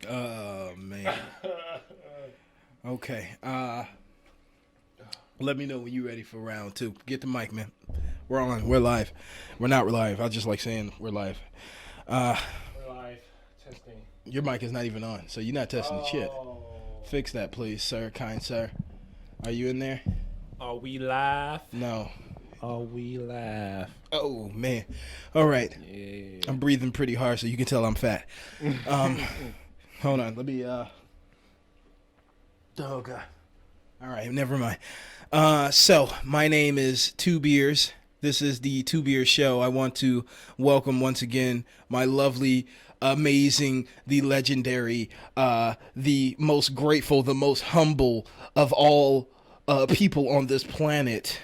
Oh man. Okay. Let me know when you're ready for round two. Get the mic, man. We're on. We're live. We're not live. I just like saying we're live. Uh, We're live. Testing. your mic is not even on, so you're not testing the shit. Oh. Fix that, please, sir. Kind sir. Are you in there? Are we live? No. Are we live? Oh man. All right. Yeah. I'm breathing pretty hard, so you can tell I'm fat. Hold on. Let me. Oh god. All right. Never mind. So my name is 2xbeerz. This is the 2xbeerz show. I want to welcome once again my lovely, amazing, the legendary, the most grateful, the most humble of all people on this planet.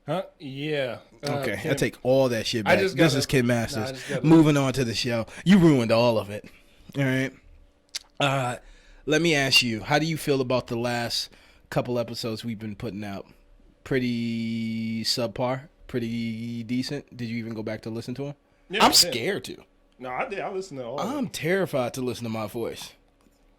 Huh? Yeah. Okay, Kim, I take all that shit back. just This gotta- is Kim Masters. Nah, Moving on to the show. You ruined all of it. All right. Let me ask you, how do you feel about the last couple episodes we've been putting out? Pretty subpar? Pretty decent? Did you even go back to listen to them? Yeah, I'm I did. scared to. No, I did. I listened to all of I'm it. terrified to listen to my voice.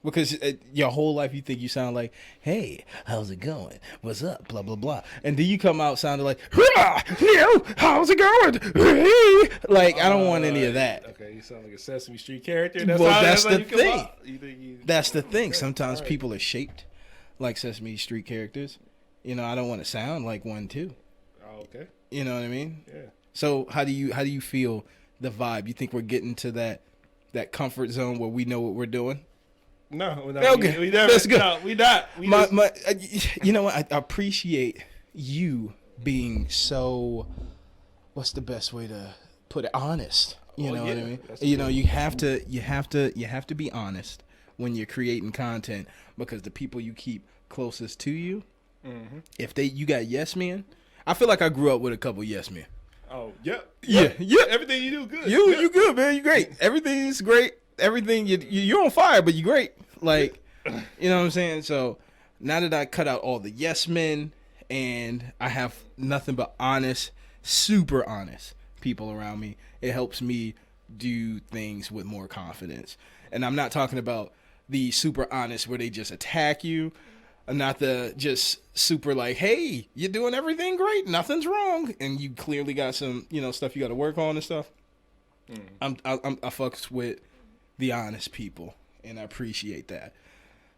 Because your whole life you think you sound like, hey, how's it going? What's up? Blah, blah, blah. And then you come out sounding like, how's it going? Like, I don't want any of that. Okay, you sound like a Sesame Street character. Well, that's the thing. You That's the thing. Okay, Sometimes all right. people are shaped like Sesame Street characters. You know, I don't want to sound like one too. Oh, okay. You know what I mean? Yeah. So how do you feel the vibe? You think we're getting to that comfort zone where we know what we're doing? No, we're not. Okay, We never. that's good. No, we not. We My, just, my, you know what? I appreciate you being so. What's the best way to put it? Honest. You Oh, know what I yeah, mean? that's You know, good. you have to be honest when you're creating content because the people you keep closest to you, if you got yes men. I feel like I grew up with a couple yes men. oh, yep. Yeah. Everything you do, good. You good, man. You great. Everything's great. Everything you're on fire, but you great. Like, you know what I'm saying? So now that I cut out all the yes men and I have nothing but honest, super honest people around me, it helps me do things with more confidence. And I'm not talking about the super honest where they just attack you. Not the just super like, hey, you're doing everything great, nothing's wrong, and you clearly got some, stuff you got to work on and stuff. I fucks with the honest people, and I appreciate that.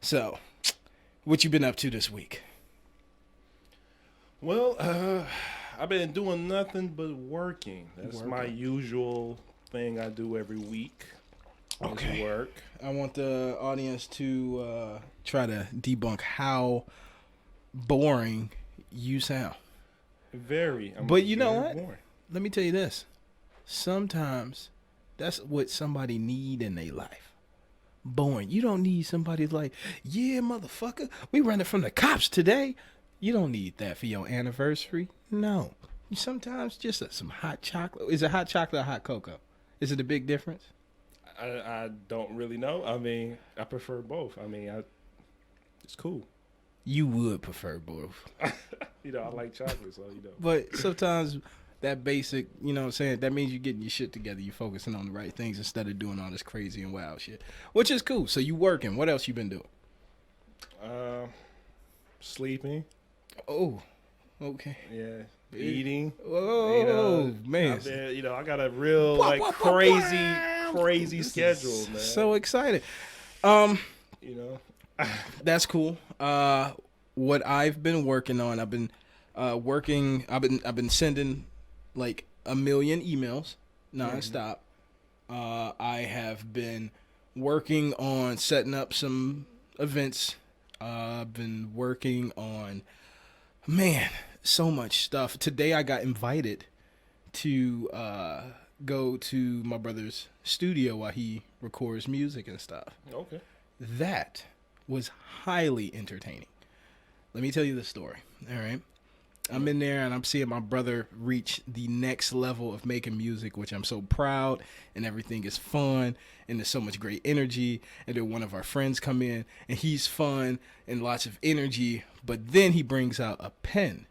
So, what you been up to this week? Well, I've been doing nothing but working. That's my usual thing I do every week. is Okay. Work. I want the audience to try to debunk how boring you sound. Very. But you know very what? boring. Let me tell you this. Sometimes that's what somebody need in their life. Boring. You don't need somebody like, yeah, motherfucker, we running from the cops today. You don't need that for your anniversary. No. Sometimes just some hot chocolate. Is it hot chocolate or hot cocoa? Is it a big difference? I don't really know. I mean, I prefer both. I mean, it's cool. You would prefer both. I like chocolate, so But sometimes that basic, you know what I'm saying, that means you're getting your shit together. You're focusing on the right things instead of doing all this crazy and wild shit, which is cool. So you working. What else you been doing? Sleeping. Oh, okay. Yeah. Eating. Oh, man. I've been, I got a real crazy schedule, man. So excited. you know. That's cool. What I've been working on, I've been sending like 1 million emails nonstop. I have been working on setting up some events. I've been working on, so much stuff. Today I got invited to go to my brother's studio while he records music and stuff. Okay. That was highly entertaining. Let me tell you the story. All right. I'm in there and I'm seeing my brother reach the next level of making music, which I'm so proud, and everything is fun and there's so much great energy. And then one of our friends come in and he's fun and lots of energy, but then he brings out a pen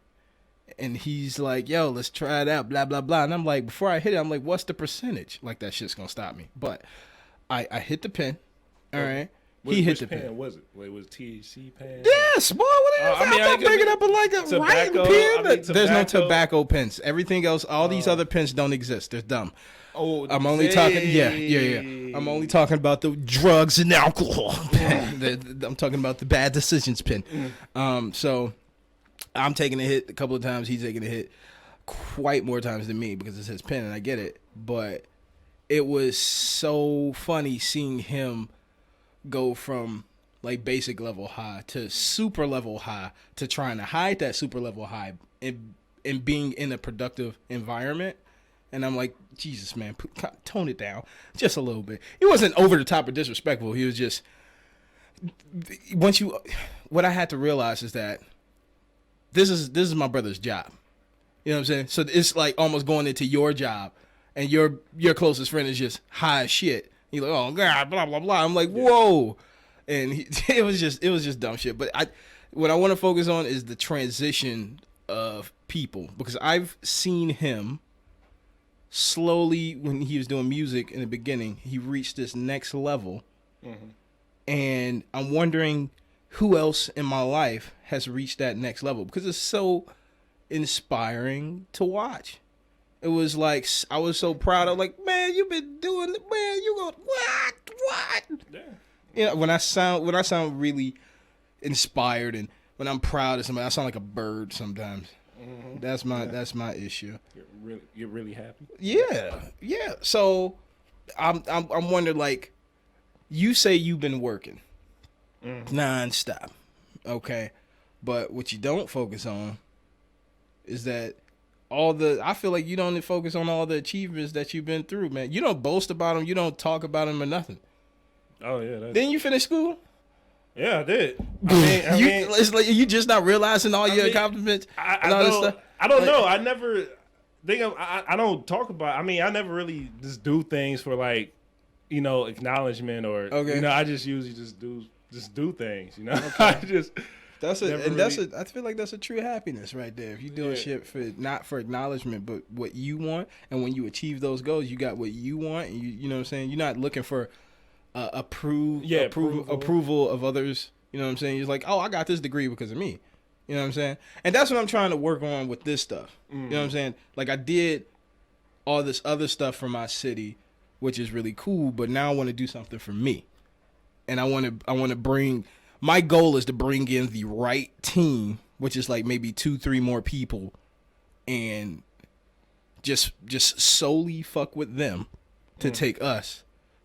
and he's like, yo, let's try it out, blah, blah, blah. And I'm like, before I hit it, I'm like, what's the percentage? Like, that shit's gonna stop me. But I hit the pen. All right. Which He hit the pen pen. was it? Wait, was it THC pen? Yes, boy. What are you I'm bringing up like a writing pen. There's no tobacco pens. Everything else, all these other pens don't exist. They're dumb. Oh, I'm only talking. Yeah. I'm only talking about the drugs and alcohol pen. I'm talking about the bad decisions pen. So I'm taking a hit a couple of times. He's taking a hit quite more times than me because it's his pen, and I get it. But it was so funny seeing him go from like basic level high to super level high to trying to hide that super level high and being in a productive environment. And I'm like, Jesus, man, tone it down just a little bit. He wasn't over the top or disrespectful. He was just, what I had to realize is that this is my brother's job. You know what I'm saying? So it's like almost going into your job and your closest friend is just high as shit. He's like, oh God, blah blah blah. I'm like, whoa, and it was just dumb shit. But what I want to focus on is the transition of people because I've seen him slowly when he was doing music in the beginning. He reached this next level, and I'm wondering who else in my life has reached that next level because it's so inspiring to watch. It was like I was so proud. I'm like, man, you've been doing it, man. You go what? Yeah. You know, when I sound really inspired, and when I'm proud of somebody, I sound like a bird sometimes. Mm-hmm. That's my issue. You're really happy. Yeah. So I'm wondering, like, you say you've been working nonstop, okay, but what you don't focus on is that. I feel like you don't focus on all the achievements that you've been through, man. You don't boast about them. You don't talk about them or nothing. Oh, yeah. Didn't you finish school? Yeah, I did. It's like you just not realizing all your accomplishments and all this stuff. I don't know. I never think I don't talk about. I mean, I never really just do things for like, acknowledgement or I just usually just do things. Okay. I feel like that's a true happiness right there. If you're doing shit not for acknowledgement, but what you want, and when you achieve those goals, you got what you want, and you know what I'm saying? You're not looking for approval of others. You know what I'm saying? You're like, oh, I got this degree because of me. You know what I'm saying? And that's what I'm trying to work on with this stuff. You know what I'm saying? Like I did all this other stuff for my city, which is really cool, but now I want to do something for me. And I want to bring. My goal is to bring in the right team, which is like maybe 2-3 more people, and just solely fuck with them to take us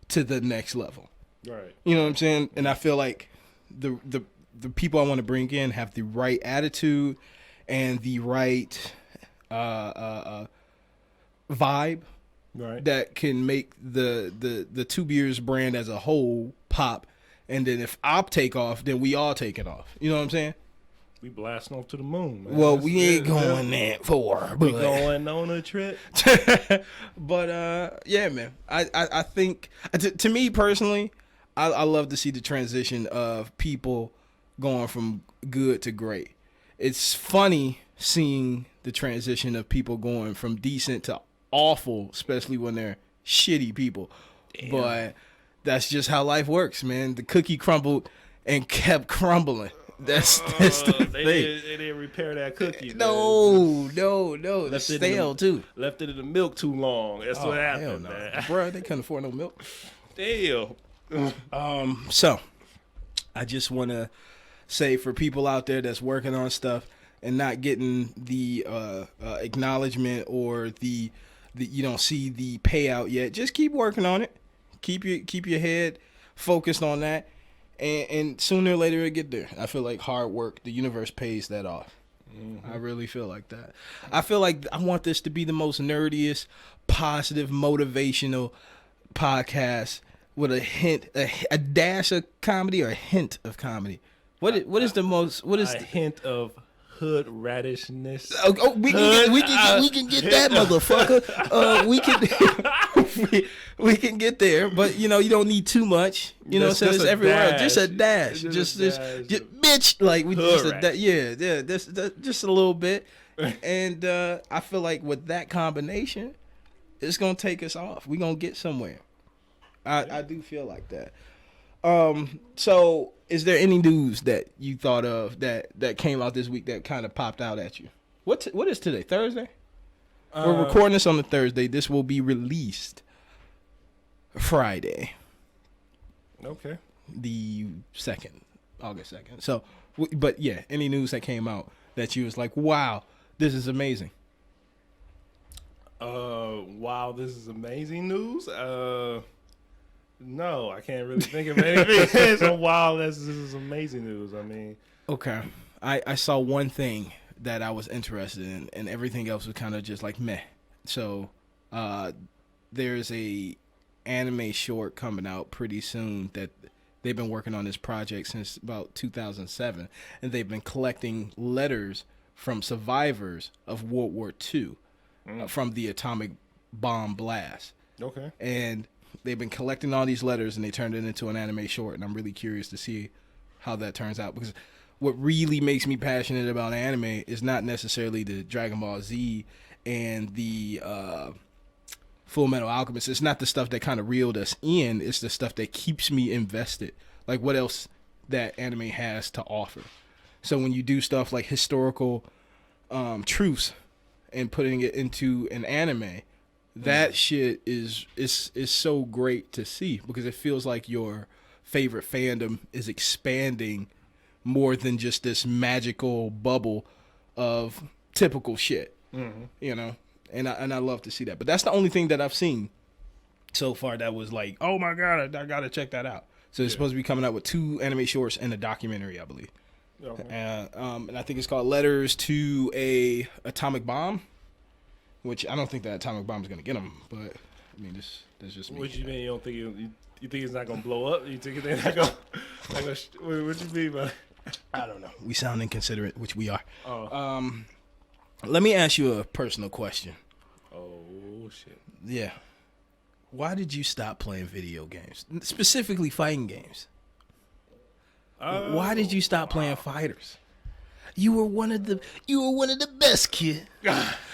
to the next level. Right. You know what I'm saying? And I feel like the people I want to bring in have the right attitude and the right vibe, right, that can make the 2xbeerz brand as a whole pop. And then if I take off, then we all take it off. You know what I'm saying? We blasting off to the moon, man. Well, we ain't going that far. We going on a trip. But yeah, man. I think to me personally, I love to see the transition of people going from good to great. It's funny seeing the transition of people going from decent to awful, especially when they're shitty people. Damn. But that's just how life works, man. The cookie crumbled and kept crumbling. That's the thing. They didn't repair that cookie. No. It's stale too. Left it in the milk too long. That's what happened, man. Bro, they couldn't afford no milk. Damn. So I just want to say for people out there that's working on stuff and not getting the acknowledgement or the you don't see the payout yet, just keep working on it. Keep your head focused on that, and sooner or later it'll get there. I feel like hard work, the universe pays that off. Mm-hmm. I really feel like that. I feel like I want this to be the most nerdiest, positive, motivational podcast with a hint, a dash of comedy or a hint of comedy. What is a hint of hood radishness? We can get that, motherfucker. We can get there, but you don't need too much. You know, so it's everywhere. Dash. Just a dash, just bitch. Like we just just a little bit. And I feel like with that combination, it's gonna take us off. We gonna get somewhere. I do feel like that. So is there any news that you thought of that came out this week that kind of popped out at you? What is today? Thursday? We're recording this on the Thursday. This will be released Friday. Okay. The 2nd, August 2nd. So, but yeah, any news that came out that you was like, wow, this is amazing. Wow, this is amazing news. No, I can't really think of anything. So wow, this is amazing news. I mean, okay, I saw one thing that I was interested in, and everything else was kind of just like meh. So, there's a anime short coming out pretty soon that they've been working on this project since about 2007, and they've been collecting letters from survivors of World War II from the atomic bomb blast. okay. And they've been collecting all these letters, and they turned it into an anime short, and I'm really curious to see how that turns out, because what really makes me passionate about anime is not necessarily the Dragon Ball Z and the Full Metal Alchemist. It's not the stuff that kind of reeled us in. It's the stuff that keeps me invested. Like what else that anime has to offer. So when you do stuff like historical truths and putting it into an anime, that shit is so great to see, because it feels like your favorite fandom is expanding more than just this magical bubble of typical shit. You know? And I love to see that. But that's the only thing that I've seen so far that was like, oh my God, I gotta check that out. So it's supposed to be coming out with 2 anime shorts and a documentary, I believe. Okay. And I think it's called Letters to a Atomic Bomb, which I don't think that atomic bomb is gonna get them. But I mean, that's just me. What you mean? You don't think you think it's not gonna blow up? You think it's not gonna? What you mean by? I don't know. We sound inconsiderate, which we are. Oh. Let me ask you a personal question. Oh shit. Yeah. Why did you stop playing video games, specifically fighting games? Why did you stop playing fighters? You were one of the best, kid.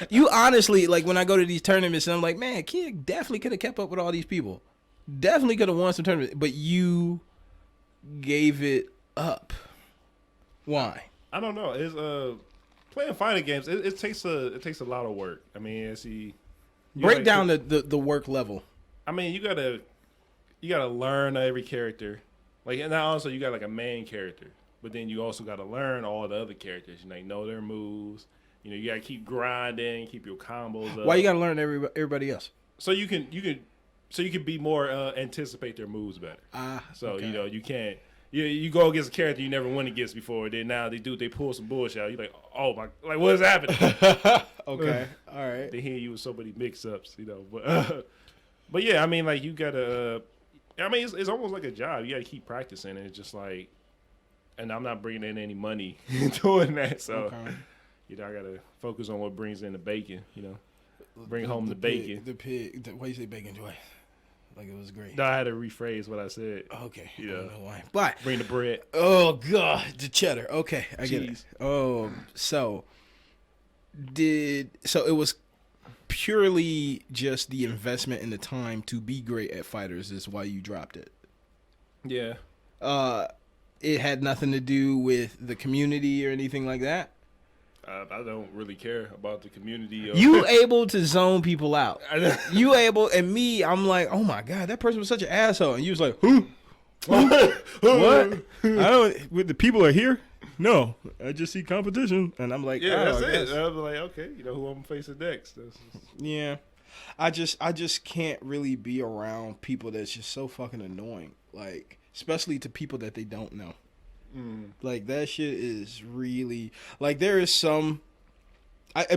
You honestly, like, when I go to these tournaments and I'm like, man, kid definitely could have kept up with all these people. Definitely could have won some tournaments, but you gave it up. Why? I don't know. It's playing fighting games. It takes a lot of work. I mean, Break down the work level. I mean, you gotta learn every character. Like, and now also you got like a main character, but then you also gotta learn all the other characters. You know their moves. You know, you gotta keep grinding, keep your combos up. Why you gotta learn everybody else? So you can be more anticipate their moves better. So okay. you know you can't. You go against a character you never went against before. Then now they pull some bullshit out. You're like, oh my, like what is happening? Okay, all right. They hear you with so many mix-ups, you know. But yeah, I mean, like you gotta. I mean, it's almost like a job. You gotta keep practicing. And it's just like, and I'm not bringing in any money doing that. So, Okay. you know, I gotta focus on what brings in the bacon. You know, bring home the bacon. The pig. Why you say bacon, Joy? Like it was great. No, I had to rephrase what I said. Okay. Yeah. I don't know why. But Bring the bread. oh god, the cheddar. Okay, I get it. Cheese. Oh, so it was purely just the investment and the time to be great at fighters is why you dropped it. Yeah. It had nothing to do with the community or anything like that. I don't really care about the community. You able to zone people out. You able, and me, I'm like, oh my god, that person was such an asshole, and you was like, who? What? I don't. The people are here. No, I just see competition, and I'm like, Yeah, oh, that's it. I'm like, okay, you know who I'm facing next. Yeah, I just can't really be around people that's just so fucking annoying. Like, especially to people that they don't know. Like that shit is really like there is some.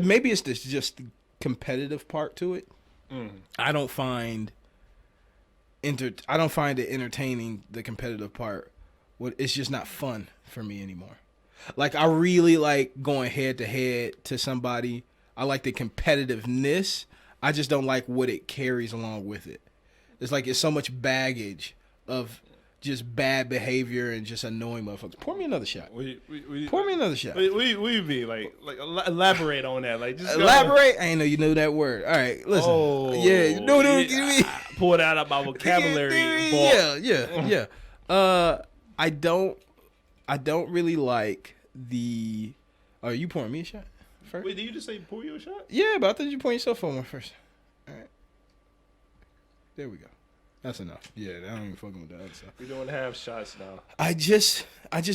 Maybe it's just the competitive part to it. I don't find it entertaining, the competitive part. It's just not fun for me anymore. Like I really like going head to head to somebody. I like the competitiveness. I just don't like what it carries along with it. It's like it's so much baggage of just bad behavior and just annoying motherfuckers. Pour me another shot. Pour me another shot. We be like elaborate on that. Like just elaborate. I ain't know you knew that word. All right, listen. Oh, yeah, no. Give me. pull that out my vocabulary. vault. Yeah. I don't really like the. Are you pouring me a shot first? Wait, did you just say pour you a shot? Yeah, but I thought you pouring yourself on one first. All right. There we go. That's enough. Yeah, I don't even fucking with that other stuff. We're doing half shots now. I just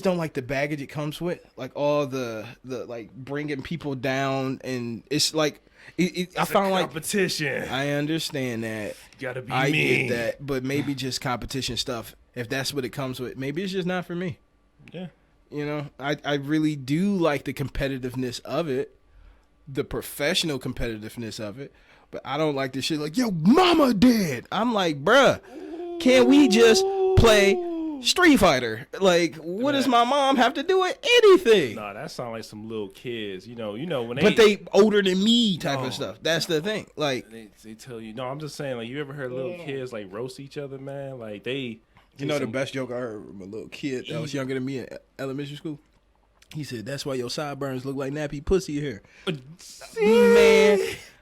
don't like the baggage it comes with, like all the like bringing people down, and it's like I found like competition. I understand that. You gotta be I mean. get that, but maybe just competition stuff. If that's what it comes with, maybe it's just not for me. Yeah. You know, I really do like the competitiveness of it, the professional competitiveness of it. But I don't like this shit like, yo, mama dead. I'm like, bruh, can we just play Street Fighter? Like, what does my mom have to do with anything? Nah, that sound like some little kids. You know when they. But they older than me type of stuff. That's the thing. Like they tell you. No, I'm just saying. Like, you ever heard little kids like roast each other, man? Like they. You know the best joke I heard from a little kid that was younger than me in elementary school? He said, that's why your sideburns look like nappy pussy hair. Man,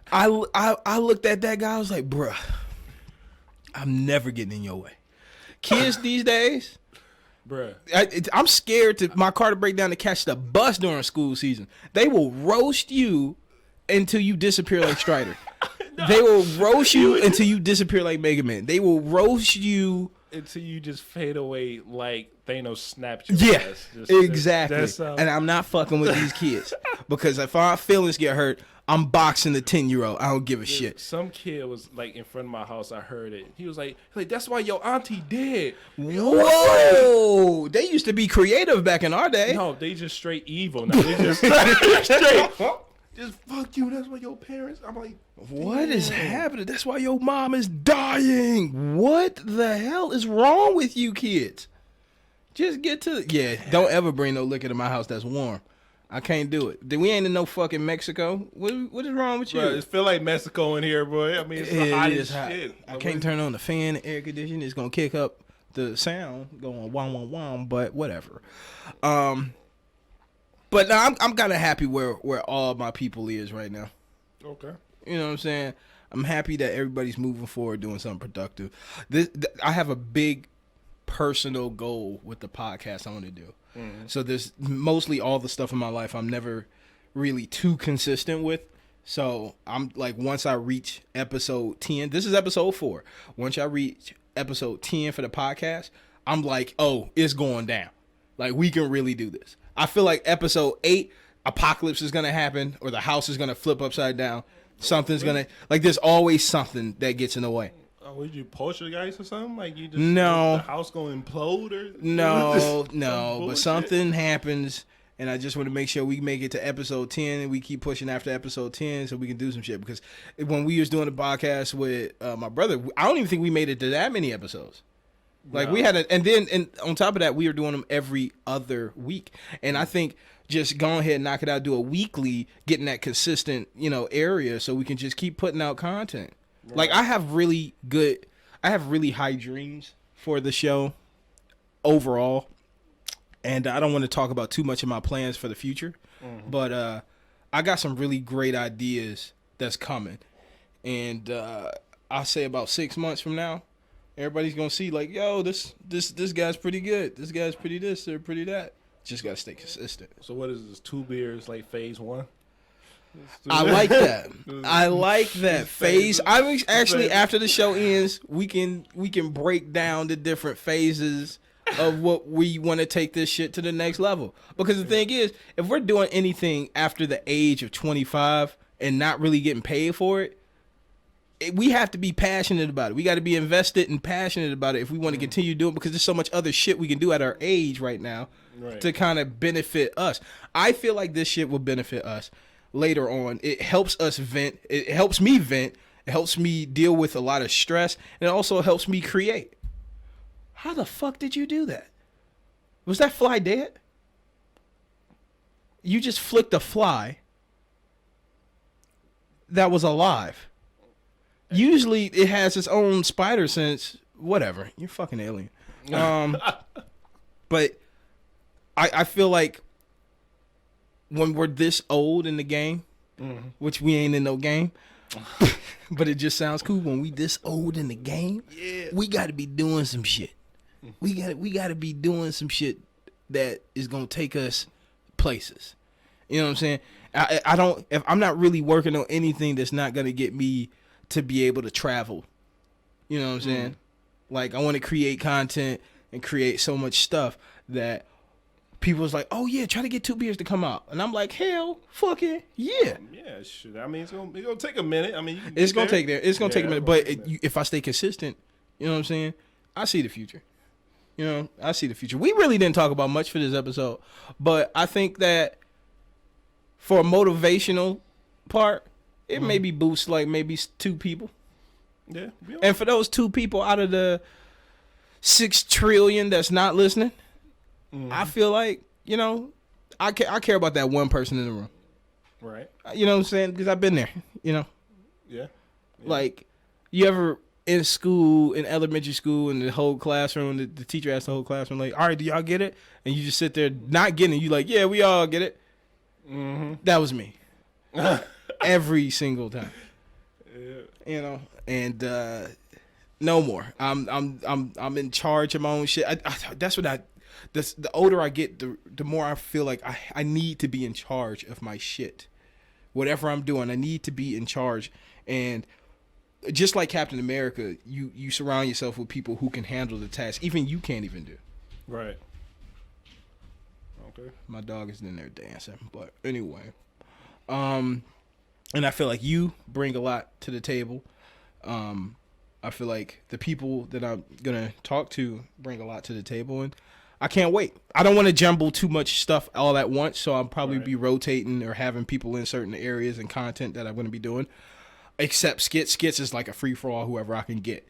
I looked at that guy, I was like, bruh, I'm never getting in your way. Kids these days, bruh, I'm scared to my car to break down to catch the bus during school season. They will roast you until you disappear like Strider. No. They will roast you until you disappear like Mega Man. They will roast you until you just fade away like Thanos snapped your ass. Exactly. And I'm not fucking with these kids because if our feelings get hurt, I'm boxing the 10-year-old. I don't give a shit. Some kid was like in front of my house. I heard it. He was like, that's why your auntie dead. Whoa! They used to be creative back in our day. No, they just straight evil now. They just straight. Just fuck you. That's why your parents. I'm like, what is happening? That's why your mom is dying. What the hell is wrong with you kids? Just get to don't ever bring no liquor to my house that's warm. I can't do it. We ain't in no fucking Mexico. What is wrong with you? Bro, it feel like Mexico in here, boy. I mean, it's the hottest shit. I can't turn on the fan, the air conditioning. It's gonna kick up the sound, going wah wah wah. But whatever. But no, I'm kind of happy where all my people is right now. Okay. You know what I'm saying? I'm happy that everybody's moving forward, doing something productive. I have a big personal goal with the podcast I want to do. Mm-hmm. So there's mostly all the stuff in my life I'm never really too consistent with. So I'm like, once I reach episode 10, this is episode 4. Once I reach episode 10 for the podcast, I'm like, oh, it's going down. Like, we can really do this. I feel like episode 8, apocalypse is going to happen, or the house is going to flip upside down. Something's going to, like, there's always something that gets in the way. Would you poltergeist or something? Like, you just, no, the house going to implode? Or no, but something happens, and I just want to make sure we make it to episode 10, and we keep pushing after episode 10 so we can do some shit. Because when we was doing the podcast with my brother, I don't even think we made it to that many episodes. Like, we had and on top of that, we were doing them every other week. And I think just go ahead and knock it out, do a weekly, getting that consistent, area so we can just keep putting out content. Right. Like, I have really high dreams for the show overall. And I don't want to talk about too much of my plans for the future. Mm-hmm. But I got some really great ideas that's coming. And I'll say about 6 months from now, everybody's gonna see like, yo, this guy's pretty good. This guy's pretty this or pretty that. Just gotta stay consistent. So what is this? 2xbeerz like phase 1? I like that. I like that phase. I mean, actually, after the show ends, we can break down the different phases of what we want to take this shit to the next level. Because the thing is, if we're doing anything after the age of 25 and not really getting paid for it, we have to be passionate about it. We got to be invested and passionate about it if we want to continue doing it, because there's so much other shit we can do at our age right now to kind of benefit us. I feel like this shit will benefit us later on. It helps us vent. It helps me vent. It helps me deal with a lot of stress. And it also helps me create. How the fuck did you do that? Was that fly dead? You just flicked a fly that was alive. Usually it has its own spider sense. Whatever. You're fucking alien. But I feel like when we're this old in the game, which we ain't in no game, But it just sounds cool when we this old in the game. Yeah. We got to be doing some shit. We got to be doing some shit that is gonna take us places. You know what I'm saying? I don't. If I'm not really working on anything that's not gonna get me to be able to travel. You know what I'm saying? Like I want to create content and create so much stuff that people's like, oh yeah, try to get 2xbeerz to come out, and I'm like, hell, fucking yeah. Yeah, shit. I mean, it's gonna take a minute. I mean, It's gonna take there. It's gonna take a minute, but if I stay consistent, you know what I'm saying? I see the future. You know, I see the future. We really didn't talk about much for this episode, but I think that for a motivational part, it maybe boosts like maybe 2 people. Yeah. And for those 2 people out of the 6 trillion that's not listening, I feel like, you know, I care about that one person in the room. Right. You know what I'm saying? Because I've been there, you know. Yeah. Like, you ever in school, in elementary school, in the whole classroom, the teacher asked the whole classroom, like, all right, do y'all get it? And you just sit there not getting it. You like, yeah, we all get it. That was me. Every single time. Yeah. You know, and no more. I'm in charge of my own shit. That's what the older I get, the more I feel like I need to be in charge of my shit. Whatever I'm doing, I need to be in charge. And just like Captain America, you surround yourself with people who can handle the task. Even you can't even do. Right. Okay. My dog is in there dancing. But anyway. And I feel like you bring a lot to the table. I feel like the people that I'm going to talk to bring a lot to the table. And I can't wait. I don't want to jumble too much stuff all at once. So I'll probably be rotating or having people in certain areas and content that I'm going to be doing. Except skits. Skits is like a free for all, whoever I can get.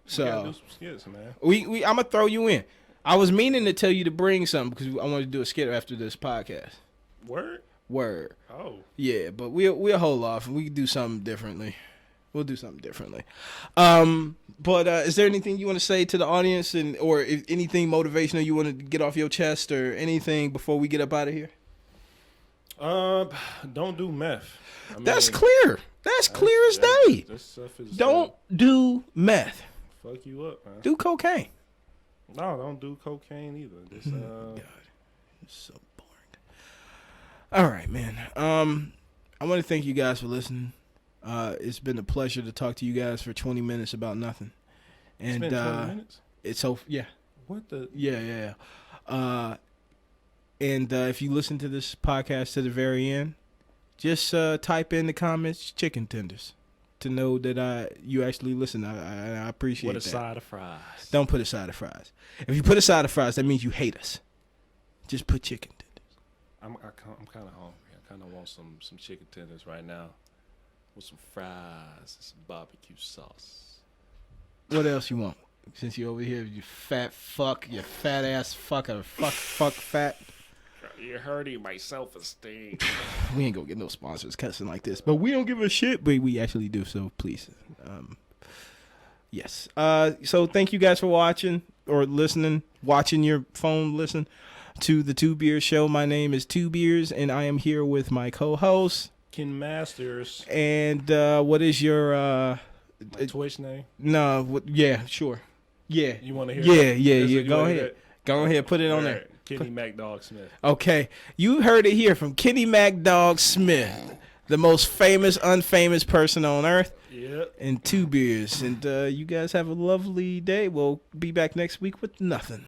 So We gotta do some skits, man. I'm gonna throw you in. I was meaning to tell you to bring something because I wanted to do a skit after this podcast. Word. Oh. Yeah, but we'll hold off. We can do something differently. We'll do something differently. But is there anything you want to say to the audience, or if anything motivational you want to get off your chest, or anything before we get up out of here? Don't do meth. That's clear. That's clear as day. This stuff is Don't do meth. fuck you up, man. Do cocaine. No, don't do cocaine either. This God, it's so boring. All right, man. I want to thank you guys for listening. It's been a pleasure to talk to you guys for 20 minutes about nothing. And it's been 20 minutes? It's so yeah. What the? Yeah. And if you listen to this podcast to the very end, just type in the comments chicken tenders to know that you actually listen. I appreciate that. With a side of fries. Don't put a side of fries. If you put a side of fries, that means you hate us. Just put chicken tenders. I'm kind of hungry. I kind of want some chicken tenders right now with some fries and some barbecue sauce. What else you want? Since you're over here, you fat fuck, you fat ass fucker, fuck fat. You're hurting my self-esteem. We ain't gonna get no sponsors cussing like this, but we don't give a shit. But we actually do, so please. Yes. So thank you guys for watching or listening, watching your phone, listen to the 2xbeerz Show. My name is 2xbeerz, and I am here with my co-host Ken Masters. And what is your my Twitch name? No, yeah, sure. Yeah. You want to hear? Yeah. Go ahead. Go ahead. Put it on there. Kenny MacDog Smith. Okay. You heard it here from Kenny MacDog Smith, the most famous, unfamous person on earth. Yep. And 2xbeerz. And you guys have a lovely day. We'll be back next week with nothing.